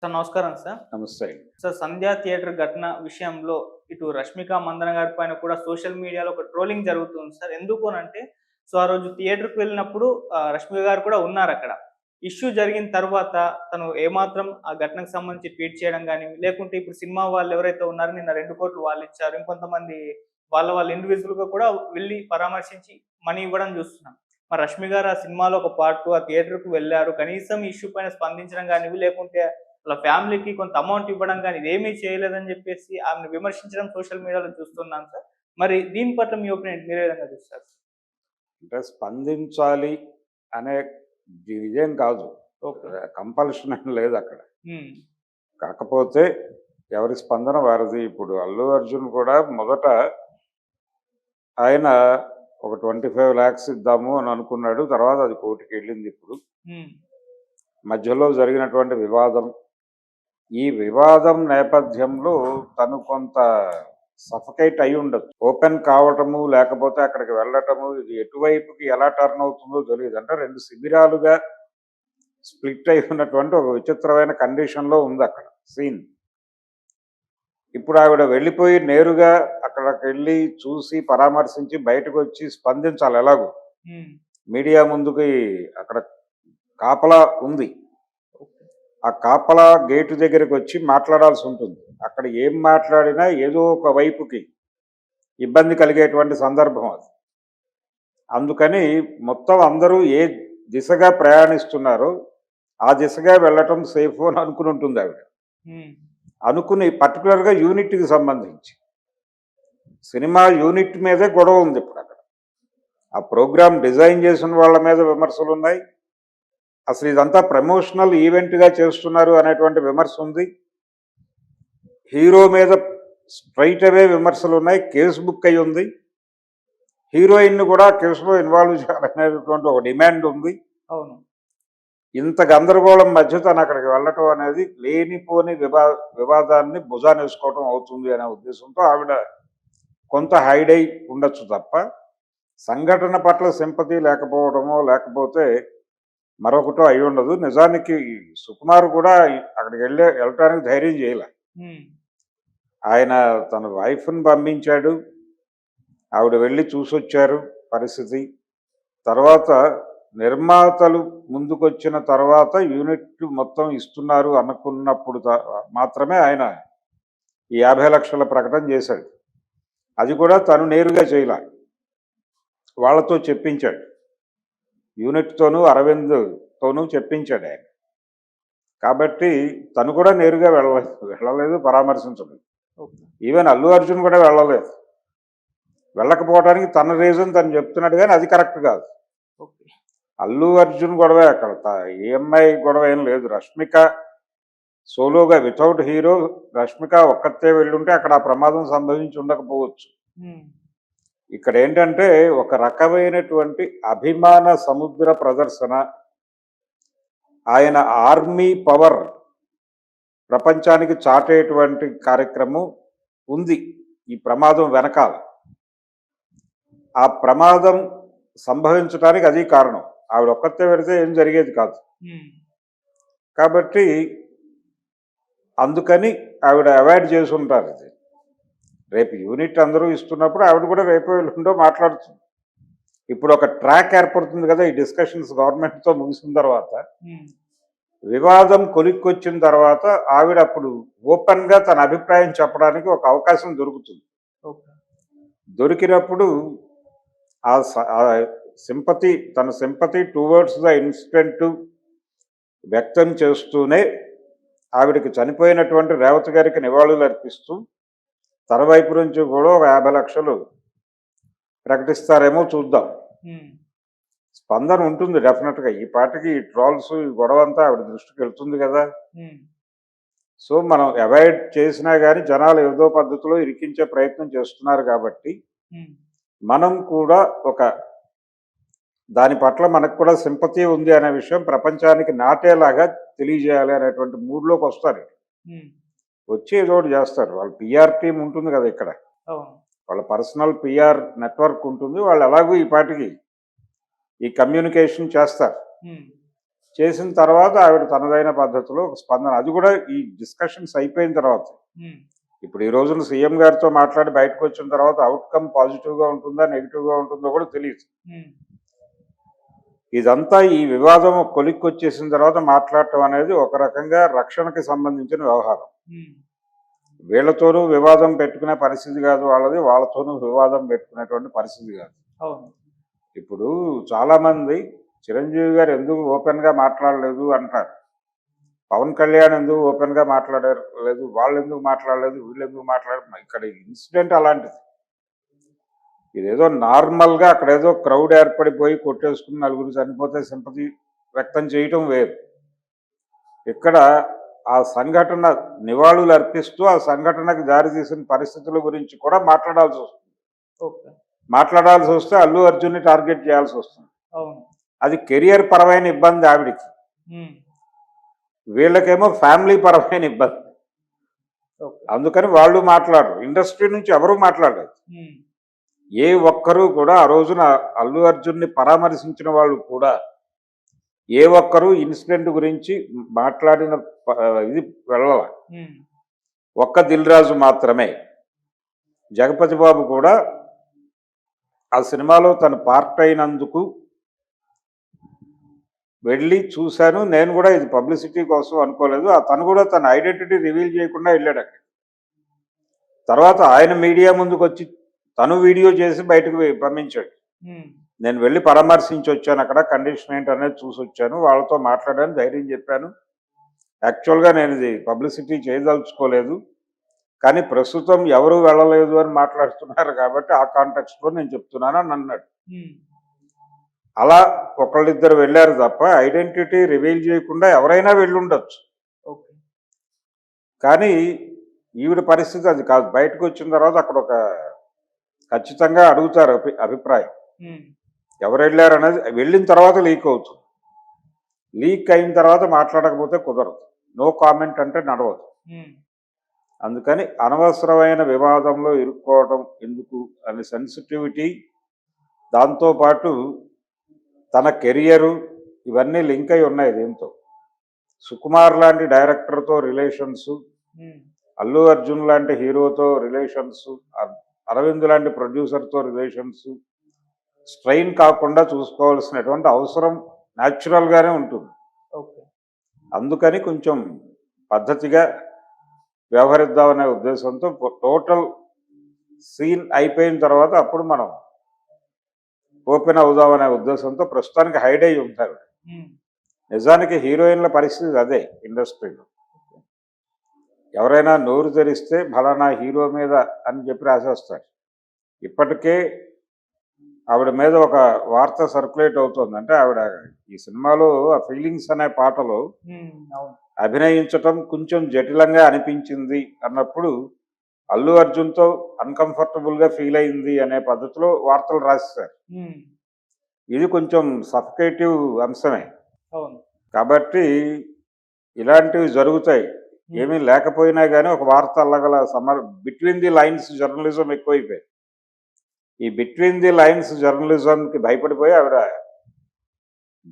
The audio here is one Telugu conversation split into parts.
సార్ నమస్కారం సార్. నమస్తే. సార్ 'సంధ్య' థియేటర్ ఘటన విషయంలో ఇటు 'రష్మిక మందన' గారి పైన కూడా సోషల్ మీడియాలో ఒక ట్రోలింగ్ జరుగుతుంది సార్. ఎందుకు అనంటే ఆ రోజు థియేటర్‌కి వెళ్ళినప్పుడు 'రష్మిక' గారు కూడా ఉన్నారక్కడ. ఇష్యూ జరిగిన తర్వాత తను ఏమాత్రం ఆ ఘటనకు సంబంధించి ట్వీట్ చేయడం గాని, లేకుంటే ఇప్పుడు సినిమా వాళ్ళు ఎవరైతే ఉన్నారో నిన్న 2,00,00,000 వాళ్ళిచ్చారు. ఇంకొంతమంది వాళ్ళ ఇండివిడ్యువల్‌గా కూడా వెళ్లి పరామర్శించి మనీ ఇవ్వడం చూస్తున్నాం. మరి 'రష్మి' గారు ఆ సినిమాలో ఒక పార్ట్ ఆ థియేటర్‌కి వెళ్లారు. కనీసం ఈ ఇష్యూ పైన స్పందించడం గానివి, లేకుంటే వాళ్ళ ఫ్యామిలీకి కొంత అమౌంట్ ఇవ్వడం గాని ఇదేమీ చేయలేదని చెప్పేసి ఆమెను విమర్శించడం సోషల్ మీడియాలో చూస్తున్నాం సార్. మరి దీని పట్ల మీ ఒపీనియన్ మీరు ఏ విధంగా చూస్తారు? అంటే స్పందించాలి అనే ఇదేం కాదు. ఓకే. కంపల్షన్ ఏం లేదక్కడ. హ్మ్. కాకపోతే ఎవరి స్పందన వారిది. ఇప్పుడు 'అల్లు అర్జున్' కూడా మొదట ఆయన ఒక 25,00,000 ఇద్దాము అని అనుకున్నాడు. తర్వాత అది 1,00,00,000కెళ్ళింది ఇప్పుడు. హ్మ్. మధ్యలో జరిగినటువంటి వివాదం. ఈ వివాదం నేపథ్యంలో తను కొంత సఫకేట్ అయి ఉండొచ్చు. ఓపెన్ కావటము, లేకపోతే అక్కడికి వెళ్ళటము, ఇది ఎటువైపుకి ఎలా టర్న్ అవుతుందో తెలీదు. అంటే 2 శిబిరాలుగా స్ప్లిట్ అయి ఉన్నటువంటి ఒక విచిత్రమైన కండిషన్‌లో ఉందక్కడ సీన్. ఇప్పుడు ఆవిడ వెళ్ళిపోయి నేరుగా అక్కడికెళ్ళి చూసి, పరామర్శించి బయటకొచ్చి స్పందించాలి ఎలాగో. హ్మ్. మీడియా ముందుకి అక్కడ కాపలా ఉంది. ఓకే. ఆ కాపలా గేటు దగ్గరికొచ్చి మాట్లాడాల్సి ఉంటుంది. అక్కడ ఏం మాట్లాడినా ఏదో ఒక వైపుకి ఇబ్బంది కలిగేటువంటి సందర్భం అది. అందుకని మొత్తం అందరూ ఏ దిశగా ప్రయాణిస్తున్నారో ఆ దిశగా వెళ్ళటం సేఫ్ అని అనుకుని ఉంటుంది ఆవిడ. హ్మ్. అనుకుని పర్టికులర్‌గా యూనిట్‌కి సంబంధించి. సినిమా యూనిట్ మీదే గొడవ ఉంది ఇప్పుడు అక్కడ. ఆ ప్రోగ్రామ్ డిజైన్ చేసిన వాళ్ళ మీద విమర్శలున్నాయి. అసలు ఇదంతా ప్రమోషనల్ ఈవెంట్‌గా చేస్తున్నారు అనేటువంటి విమర్శ ఉంది. హీరో మీద స్ట్రెయిట్ అవే విమర్శలున్నాయి. కేస్ బుక్ అయ్యి ఉంది. హీరోయిన్‌ని కూడా కేసులో ఇన్వాల్వ్ చేయాలనేటువంటి ఒక డిమాండ్ ఉంది. అవును. ఇంత ఇంత గందరగోళం మధ్య తను అక్కడికి వెళ్ళటం అనేది లేనిపోని వివాదాన్ని భుజానేసుకోవటం అవుతుంది అనే ఉద్దేశంతో ఆవిడ కొంత హైడ్ అయి ఉండొచ్చు తప్ప, సంఘటన పట్ల సింపతి లేకపోవడమో, లేకపోతే మరొకటో అయి ఉండదు. నిజానికి సుకుమార్ కూడా అక్కడికి వెళ్ళటానికి ధైర్యం చేయలే. హ్మ్. ఆయన తన వైఫ్‌ని పంపించాడు. ఆవిడ వెళ్ళి చూసొచ్చారు పరిస్థితి. తర్వాత నిర్మాతలు ముందుకొచ్చిన తర్వాత యూనిట్ మొత్తం ఇస్తున్నారు అనుకున్నప్పుడు మాత్రమే ఆయన ఈ 50,00,000 ప్రకటన చేశాడు. అది కూడా తను నేరుగా చేయలే. వాళ్ళతో చెప్పించాడు. యూనిట్‌తోనూ, అరవింద్‌తోనూ చెప్పించాడు ఆయన. కాబట్టి తను కూడా నేరుగా వెళ్ళలేదు, పరామర్శించలేదు. ఓకే. ఈవెన్ అల్లు అర్జున్ కూడా వెళ్ళలేదు. వెళ్ళకపోవడానికి తన రీజన్ తను చెప్తున్నాడు గానీ అది కరెక్ట్ కాదు. ఓకే. అల్లు అర్జున్ గొడవే అక్కడ. ఈఎంఐ గొడవ ఏం లేదు. రష్మిక సోలోగా వితౌట్ హీరో రష్మిక ఒక్కతే వెళ్ళుంటే అక్కడ ఆ ప్రమాదం సంభవించి ఉండకపోవచ్చు. హ్మ్. ఇక్కడ ఏంటంటే ఒక రకమైనటువంటి అభిమాన సముద్ర ప్రదర్శన, ఆయన ఆర్మీ పవర్ ప్రపంచానికి చాటేటువంటి కార్యక్రమం ఉంది ఈ ప్రమాదం వెనకాల. ఆ ప్రమాదం సంభవించడానికి అది కారణం. ఆవిడ ఒక్కతే పెడితే ఏం జరిగేది కాదు. హ్మ్. కాబట్టి అందుకని ఆవిడ అవాయిడ్ చేసి ఉంటారు ఇది. రేపు యూనిట్ అందరూ ఇస్తున్నప్పుడు ఆవిడ కూడా రేపు ఎల్లుండో మాట్లాడుతుంది. ఇప్పుడు ఒక ట్రాక్ ఏర్పడుతుంది కదా, ఈ డిస్కషన్స్ గవర్నమెంట్‌తో ముగిసిన తర్వాత. హ్మ్. వివాదం కొలిక్కొచ్చిన తర్వాత ఆవిడ అప్పుడు ఓపెన్‌గా తన అభిప్రాయం చెప్పడానికి ఒక అవకాశం దొరుకుతుంది. ఓకే. దొరికినప్పుడు ఆ సింపతి, తన సింపతి టువర్డ్స్ ద ఇన్సిడెంట్ వ్యక్తం చేస్తూనే ఆవిడకి చనిపోయినటువంటి రేవతి గారికి నివాళులు అర్పిస్తూ తన వైపు నుంచి కూడా ఒక 50,00,000 ప్రకటిస్తారేమో చూద్దాం. హ్మ్. స్పందన ఉంటుంది డెఫినెట్‌గా. ఈ పాటికి ఈ ట్రోల్స్, ఈ గొడవంతా ఆవిడ దృష్టికి వెళ్తుంది కదా. హ్మ్. సో మనం అవాయిడ్ చేసినా కానీ జనాలు ఏదో పద్ధతిలో ఇరికించే ప్రయత్నం చేస్తున్నారు కాబట్టి హ్మ్. మనం కూడా దాని పట్ల మనకు కూడా సింపతి ఉంది అనే విషయం ప్రపంచానికి నాటేలాగా తెలియజేయాలి అనేటువంటి మూడ్‌లోకి వస్తారు. హ్మ్. వచ్చి ఏదో ఒకటి చేస్తారు. వాళ్ళ పీఆర్ టీమ్ ఉంటుంది కదా ఇక్కడ. అవును. వాళ్ళ పర్సనల్ పీఆర్ నెట్వర్క్ ఉంటుంది. వాళ్ళు ఎలాగో ఈ పాటికి ఈ కమ్యూనికేషన్ చేస్తారు. హ్మ్. చేసిన తర్వాత ఆవిడ తనదైన పద్ధతిలో ఒక స్పందన, అది కూడా ఈ డిస్కషన్స్ అయిపోయిన తర్వాత. ఉమ్, ఇప్పుడు ఈ రోజున సీఎం గారితో మాట్లాడి బయటకు వచ్చిన తర్వాత అవుట్కమ్ పాజిటివ్గా ఉంటుందా నెగిటివ్గా ఉంటుందో కూడా తెలియదు. ఉమ్, ఇదంతా ఈ వివాదం కొలిక్కి వచ్చేసిన తర్వాత మాట్లాడటం అనేది ఒక రకంగా రక్షణకి సంబంధించిన వ్యవహారం. ఉమ్, వీళ్ళతోనూ వివాదం పెట్టుకునే పరిస్థితి కాదు వాళ్ళది, వాళ్ళతోనూ వివాదం పెట్టుకునేటువంటి పరిస్థితి కాదు. అవును. ఇప్పుడు చాలామంది చిరంజీవి గారు ఎందుకు ఓపెన్గా మాట్లాడలేదు అంటారు, పవన్ కళ్యాణ్ ఎందుకు ఓపెన్గా మాట్లాడలేదు, వాళ్ళు ఎందుకు మాట్లాడలేదు, వీళ్ళు ఎందుకు మాట్లాడారు. ఇక్కడ ఇన్సిడెంట్ అలాంటిది. ఇదేదో నార్మల్గా అక్కడ ఏదో క్రౌడ్ ఏర్పడిపోయి కొట్టేసుకుని నలుగురు చనిపోతే సింపతి వ్యక్తం చేయటం వేరు. ఇక్కడ ఆ సంఘటన నివాళులు అర్పిస్తూ ఆ సంఘటనకు దారితీసిన పరిస్థితుల గురించి కూడా మాట్లాడాల్సి వస్తుంది. ఓకే. మాట్లాడాల్సి వస్తే అల్లు అర్జున్ని టార్గెట్ చేయాల్సి వస్తుంది. అవును. అది కెరియర్ పరమైన ఇబ్బంది ఆవిడికి, ఉమ్, వీళ్ళకేమో ఫ్యామిలీ పరమైన ఇబ్బంది. ఓకే. అందుకని వాళ్ళు మాట్లాడరు, ఇండస్ట్రీ నుంచి ఎవరు మాట్లాడరు. ఉమ్, ఏ ఒక్కరూ కూడా ఆ రోజున అల్లు అర్జున్ని పరామర్శించిన వాళ్ళు కూడా ఏ ఒక్కరూ ఇన్సిడెంట్ గురించి మాట్లాడిన ఇది వెళ్ళాల. ఉమ్, ఒక్క దిల్ రాజు మాత్రమే. జగపతి బాబు కూడా ఆ సినిమాలో తను పార్ట్ అయినందుకు వెళ్ళి చూశాను, నేను కూడా ఇది పబ్లిసిటీ కోసం అనుకోలేదు, తను కూడా తన ఐడెంటిటీ రివీల్ చేయకుండా వెళ్ళాడు అక్కడ. తర్వాత ఆయన మీడియా ముందుకు వచ్చి తను వీడియో చేసి బయటకు పంపించాడు. ఉమ్, నేను వెళ్ళి పరామర్శించి వచ్చాను, అక్కడ కండిషన్ ఏంటి అనేది చూసి వచ్చాను, వాళ్ళతో మాట్లాడాను, ధైర్యం చెప్పాను, యాక్చువల్గా నేను ఇది పబ్లిసిటీ చేయదలుచుకోలేదు, కానీ ప్రస్తుతం ఎవరు వెళ్ళలేదు అని మాట్లాడుతున్నారు కాబట్టి ఆ కాంటెక్స్ట్లో నేను చెప్తున్నాను అని అన్నాడు. ఉమ్, అలా ఒకళ్ళిద్దరు వెళ్ళారు తప్ప ఐడెంటిటీ రివీల్ చేయకుండా ఎవరైనా వెళ్ళుండొచ్చు. ఓకే. కానీ ఈవిడ పరిస్థితి అది కాదు. బయటకు వచ్చిన తర్వాత అక్కడ ఒక ఖచ్చితంగా అడుగుతారు అభిప్రాయం, ఉమ్, ఎవరు వెళ్ళారు అనేది వెళ్ళిన తర్వాత లీక్ అవుతుంది. లీక్ అయిన తర్వాత మాట్లాడకపోతే కుదరదు, నో కామెంట్ అంటే నడవదు. ఉమ్, అందుకని అనవసరమైన వివాదంలో ఇరుక్కోవడం ఎందుకు అనే సెన్సిటివిటీ, దాంతోపాటు తన కెరియరు ఇవన్నీ లింక్ అయి ఉన్నాయి దీంతో. సుకుమార్ లాంటి డైరెక్టర్తో రిలేషన్స్, ఉమ్, అల్లు అర్జున్ లాంటి హీరోతో రిలేషన్స్, అరవింద్ లాంటి ప్రొడ్యూసర్తో రిలేషన్స్ స్ట్రెయిన్ కాకుండా చూసుకోవాల్సినటువంటి అవసరం న్యాచురల్గానే ఉంటుంది. ఓకే. అందుకని కొంచెం పద్ధతిగా వ్యవహరిద్దామనే ఉద్దేశంతో టోటల్ సీన్ అయిపోయిన తర్వాత అప్పుడు మనం ఓపెన్ అవుదామనే ఉద్దేశంతో ప్రస్తుతానికి హైడ్ అయి ఉంటారు. ఉమ్, నిజానికి హీరోయిన్ల పరిస్థితి అదే ఇండస్ట్రీలో. ఎవరైనా నోరు తెరిస్తే ఫలానా హీరో మీద అని చెప్పి రాసేస్తారు. ఇప్పటికే ఆవిడ మీద ఒక వార్త సర్క్యులేట్ అవుతుంది, అంటే ఆవిడ ఈ సినిమాలో ఆ ఫీలింగ్స్ అనే పాటలో ఉమ్, అవును. అభినయించటం కొంచెం జటిలంగా అనిపించింది అన్నప్పుడు అల్లు అర్జున్తో అన్కంఫర్టబుల్గా ఫీల్ అయింది అనే పద్ధతిలో వార్తలు రాసేశారు. ఉమ్, ఇది కొంచెం సఫికేటివ్ అంశమే. అవును. కాబట్టి ఇలాంటివి జరుగుతాయి. ఏమీ లేకపోయినా కానీ ఒక వార్త అల్లగల బిట్వీన్ ది లైన్స్ జర్నలిజం ఎక్కువైపోయింది. ఈ బిట్వీన్ ది లైన్స్ జర్నలిజంకి భయపడిపోయి ఆవిడ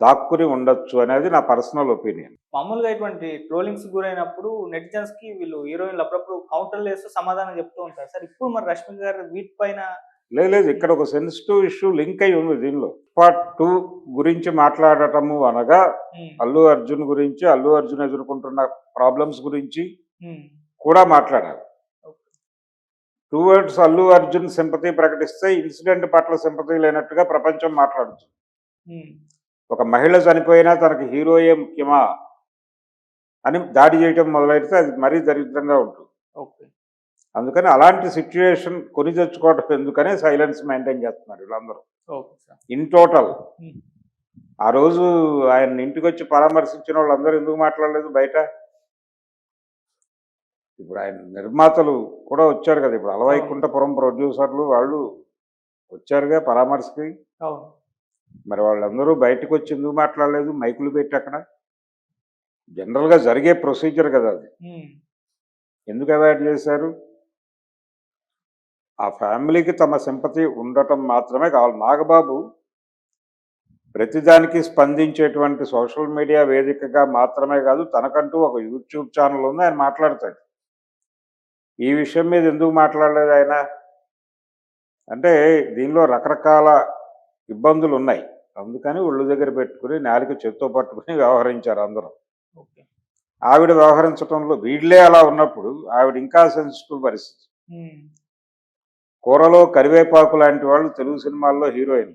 దాక్కుని ఉండొచ్చు అనేది నా పర్సనల్ ఒపీనియన్. మామూలుగా ఇటువంటి ట్రోలింగ్స్ గురైనప్పుడు నెటిజన్స్ కి వీళ్ళు హీరోయిన్లు అప్పుడప్పుడు కౌంటర్లు వేస్తూ సమాధానం చెప్తూ ఉంటారు సార్. ఇప్పుడు మరి రష్మిక గారు వీటిపైన లేదు, ఇక్కడ ఒక సెన్సిటివ్ ఇష్యూ లింక్ అయి ఉంది దీనిలో. పార్ట్ 2 గురించి మాట్లాడటము అనగా ఉమ్, అల్లు అర్జున్ గురించి, అల్లు అర్జున్ ఎదుర్కొంటున్న ప్రాబ్లమ్స్ గురించి ఉమ్, కూడా మాట్లాడాలి. Okay. Towards Allu Arjun sympathy ప్రకటిస్తే ఇన్సిడెంట్ పట్ల సింపతి లేనట్టుగా ప్రపంచం మాట్లాడుతుంది. ఉమ్, ఒక మహిళ చనిపోయినా తనకి హీరోయే ముఖ్యమా అని దాడి చేయటం మొదలైతే అది మరీ దరిద్రంగా ఉంటుంది. ఓకే. అందుకని అలాంటి సిచ్యువేషన్ కొని తెచ్చుకోవటం ఎందుకనే సైలెన్స్ మెయింటైన్ చేస్తున్నారు వీళ్ళందరూ. Okay sir. ఇన్ టోటల్ ఉమ్, ఆ రోజు ఆయన ఇంటికి వచ్చి పరామర్శించిన వాళ్ళందరూ ఎందుకు మాట్లాడలేదు బయట? ఇప్పుడు ఆయన నిర్మాతలు కూడా వచ్చారు కదా, ఇప్పుడు అలవైకుంఠపురం ప్రొడ్యూసర్లు వాళ్ళు వచ్చారుగా పరామర్శకి. అవును. మరి వాళ్ళందరూ బయటకు వచ్చి ఎందుకు మాట్లాడలేదు? మైకులు పెట్టి అక్కడ జనరల్గా జరిగే ప్రొసీజర్ కదా అది, ఉమ్, ఎందుకు అవాయిడ్ చేశారు? ఆ ఫ్యామిలీకి తమ సింపతి ఉండటం మాత్రమే కావాలి. నాగబాబు ప్రతిదానికి స్పందించేటువంటి సోషల్ మీడియా వేదికగా మాత్రమే కాదు, తనకంటూ ఒక యూట్యూబ్ ఛానల్ ఉంది, ఆయన మాట్లాడతాడు. ఈ విషయం మీద ఎందుకు మాట్లాడలేదు ఆయన అంటే, దీనిలో రకరకాల ఇబ్బందులు ఉన్నాయి. అందుకని ఒళ్ళు దగ్గర పెట్టుకుని నాలుక చేత్తో పట్టుకుని వ్యవహరించారు అందరూ. ఓకే. ఆవిడ వ్యవహరించడంలో వీళ్ళే అలా ఉన్నప్పుడు ఆవిడ ఇంకా సెన్సిటివ్ పరిస్థితి. ఉమ్. కూరలో కరివేపాకు లాంటి వాళ్ళు తెలుగు సినిమాల్లో హీరోయిన్.